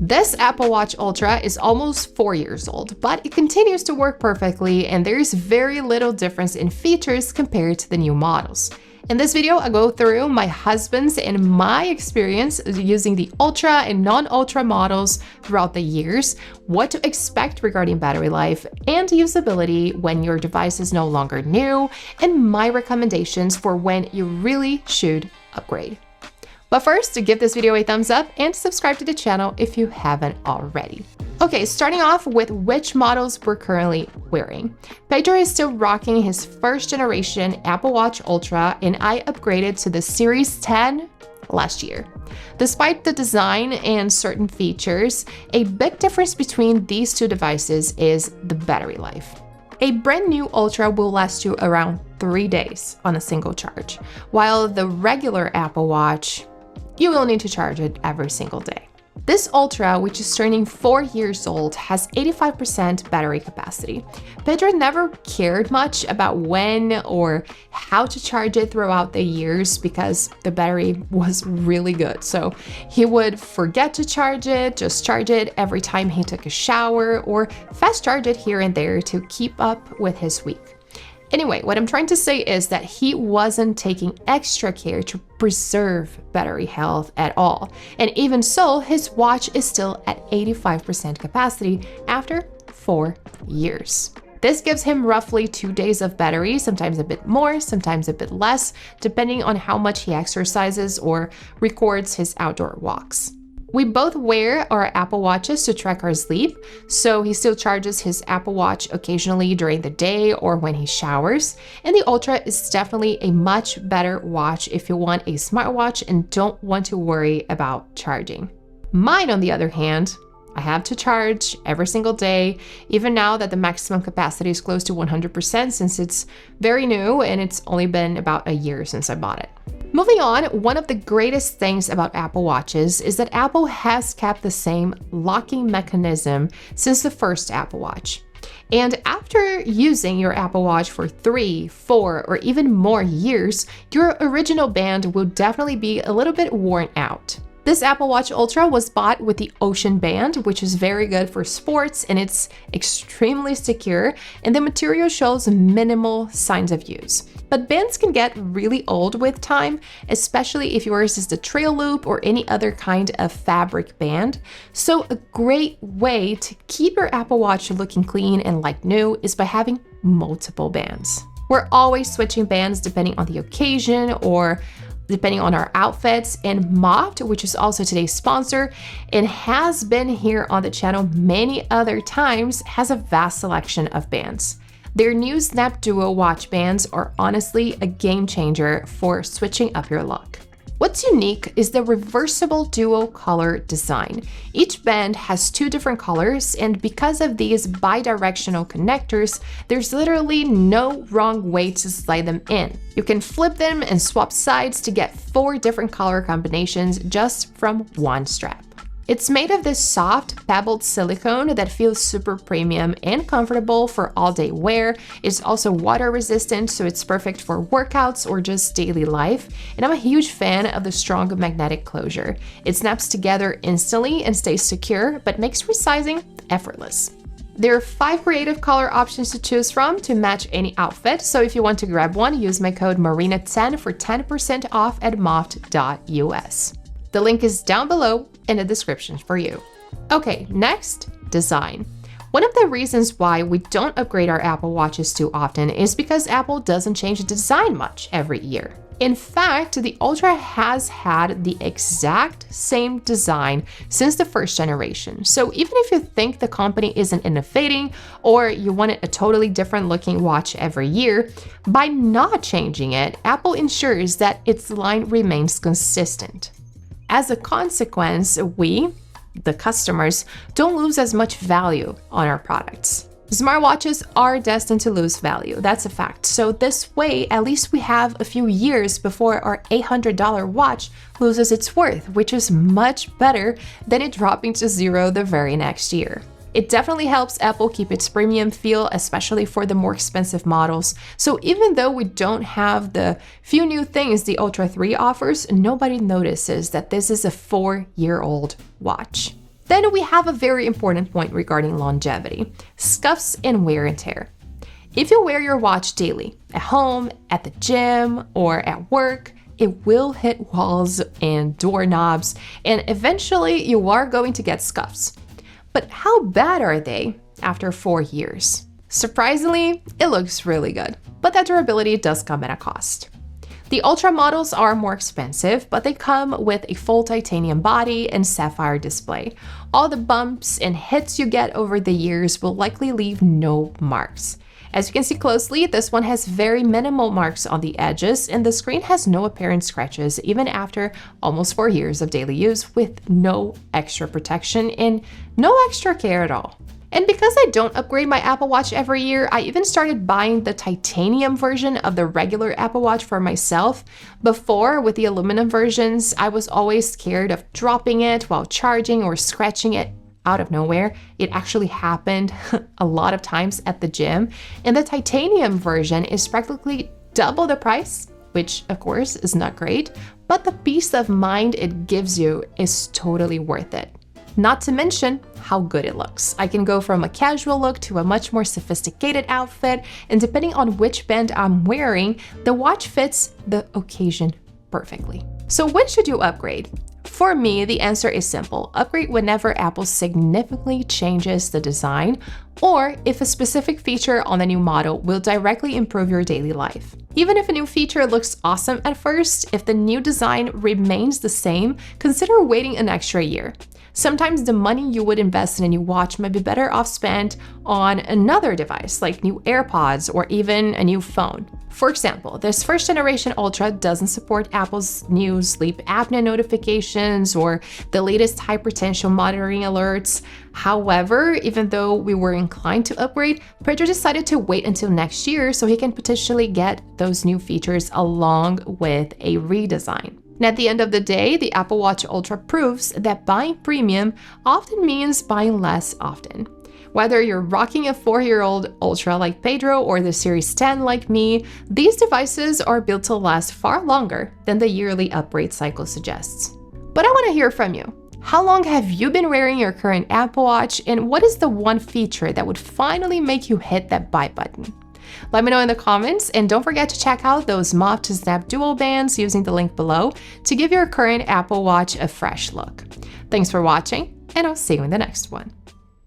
This Apple Watch Ultra is almost 4 years old, but it continues to work perfectly and there's very little difference in features compared to the new models. In this video, I go through my husband's and my experience using the Ultra and non-Ultra models throughout the years, what to expect regarding battery life and usability when your device is no longer new, and my recommendations for when you really should upgrade. But first, give this video a thumbs up and subscribe to the channel if you haven't already. Okay, starting off with which models we're currently wearing. Pedro is still rocking his first generation Apple Watch Ultra, and I upgraded to the Series 10 last year. Despite the design and certain features, a big difference between these two devices is the battery life. A brand new Ultra will last you around 3 days on a single charge, while the regular Apple Watch, you will need to charge it every single day. This Ultra, which is turning 4 years old, has 85% battery capacity. Pedro never cared much about when or how to charge it throughout the years because the battery was really good. So he would forget to charge it, just charge it every time he took a shower, or fast charge it here and there to keep up with his week. Anyway, what I'm trying to say is that he wasn't taking extra care to preserve battery health at all. And even so, his watch is still at 85% capacity after 4 years. This gives him roughly 2 days of battery, sometimes a bit more, sometimes a bit less, depending on how much he exercises or records his outdoor walks. We both wear our Apple Watches to track our sleep, so he still charges his Apple Watch occasionally during the day or when he showers. And the Ultra is definitely a much better watch if you want a smartwatch and don't want to worry about charging. Mine, on the other hand, I have to charge every single day, even now that the maximum capacity is close to 100% since it's very new and it's only been about a year since I bought it. Moving on, one of the greatest things about Apple Watches is that Apple has kept the same locking mechanism since the first Apple Watch. And after using your Apple Watch for 3, 4, or even more years, your original band will definitely be a little bit worn out. This Apple Watch Ultra was bought with the Ocean Band, which is very good for sports and it's extremely secure, and the material shows minimal signs of use. But bands can get really old with time, especially if yours is the trail loop or any other kind of fabric band. So a great way to keep your Apple Watch looking clean and like new is by having multiple bands. We're always switching bands depending on the occasion or depending on our outfits, and Moft, which is also today's sponsor and has been here on the channel many other times, has a vast selection of bands. Their new Snap Duo watch bands are honestly a game changer for switching up your look. What's unique is the reversible dual color design. Each band has 2 different colors, and because of these bi-directional connectors, there's literally no wrong way to slide them in. You can flip them and swap sides to get 4 different color combinations just from one strap. It's made of this soft, pebbled silicone that feels super premium and comfortable for all-day wear. It's also water resistant, so it's perfect for workouts or just daily life. And I'm a huge fan of the strong magnetic closure. It snaps together instantly and stays secure, but makes resizing effortless. There are 5 creative color options to choose from to match any outfit, so if you want to grab one, use my code MARINA10 for 10% off at moft.us. The link is down below in the description for you. Okay, next, design. One of the reasons why we don't upgrade our Apple Watches too often is because Apple doesn't change the design much every year. In fact, the Ultra has had the exact same design since the first generation. So even if you think the company isn't innovating or you wanted a totally different looking watch every year, by not changing it, Apple ensures that its line remains consistent. As a consequence, we, the customers, don't lose as much value on our products. Smartwatches are destined to lose value, that's a fact. So this way, at least we have a few years before our $800 watch loses its worth, which is much better than it dropping to zero the very next year. It definitely helps Apple keep its premium feel, especially for the more expensive models. So even though we don't have the few new things the Ultra 3 offers, nobody notices that this is a 4-year-old watch. Then we have a very important point regarding longevity: scuffs and wear and tear. If you wear your watch daily, at home, at the gym, or at work, it will hit walls and doorknobs, and eventually you are going to get scuffs. But how bad are they after 4 years? Surprisingly, it looks really good, but that durability does come at a cost. The Ultra models are more expensive, but they come with a full titanium body and sapphire display. All the bumps and hits you get over the years will likely leave no marks. As you can see closely, this one has very minimal marks on the edges, and the screen has no apparent scratches even after almost 4 years of daily use, with no extra protection and no extra care at all. And because I don't upgrade my Apple Watch every year, I even started buying the titanium version of the regular Apple Watch for myself. Before, with the aluminum versions, I was always scared of dropping it while charging or scratching it out of nowhere. It actually happened a lot of times at the gym. And the titanium version is practically double the price, which of course is not great, but the peace of mind it gives you is totally worth it. Not to mention how good it looks. I can go from a casual look to a much more sophisticated outfit, and depending on which band I'm wearing, the watch fits the occasion perfectly. So when should you upgrade? For me, the answer is simple: upgrade whenever Apple significantly changes the design, or if a specific feature on the new model will directly improve your daily life. Even if a new feature looks awesome at first, if the new design remains the same, consider waiting an extra year. Sometimes the money you would invest in a new watch might be better off spent on another device, like new AirPods or even a new phone. For example, this first generation Ultra doesn't support Apple's new sleep apnea notifications or the latest hypertension monitoring alerts. However, even though we were inclined to upgrade, Pedro decided to wait until next year so he can potentially get those new features along with a redesign. And at the end of the day, the Apple Watch Ultra proves that buying premium often means buying less often. Whether you're rocking a 4-year-old Ultra like Pedro or the Series 10 like me, these devices are built to last far longer than the yearly upgrade cycle suggests. But I want to hear from you. How long have you been wearing your current Apple Watch, and what is the one feature that would finally make you hit that buy button? Let me know in the comments, and don't forget to check out those Moth to Snap dual bands using the link below to give your current Apple Watch a fresh look. Thanks for watching, and I'll see you in the next one.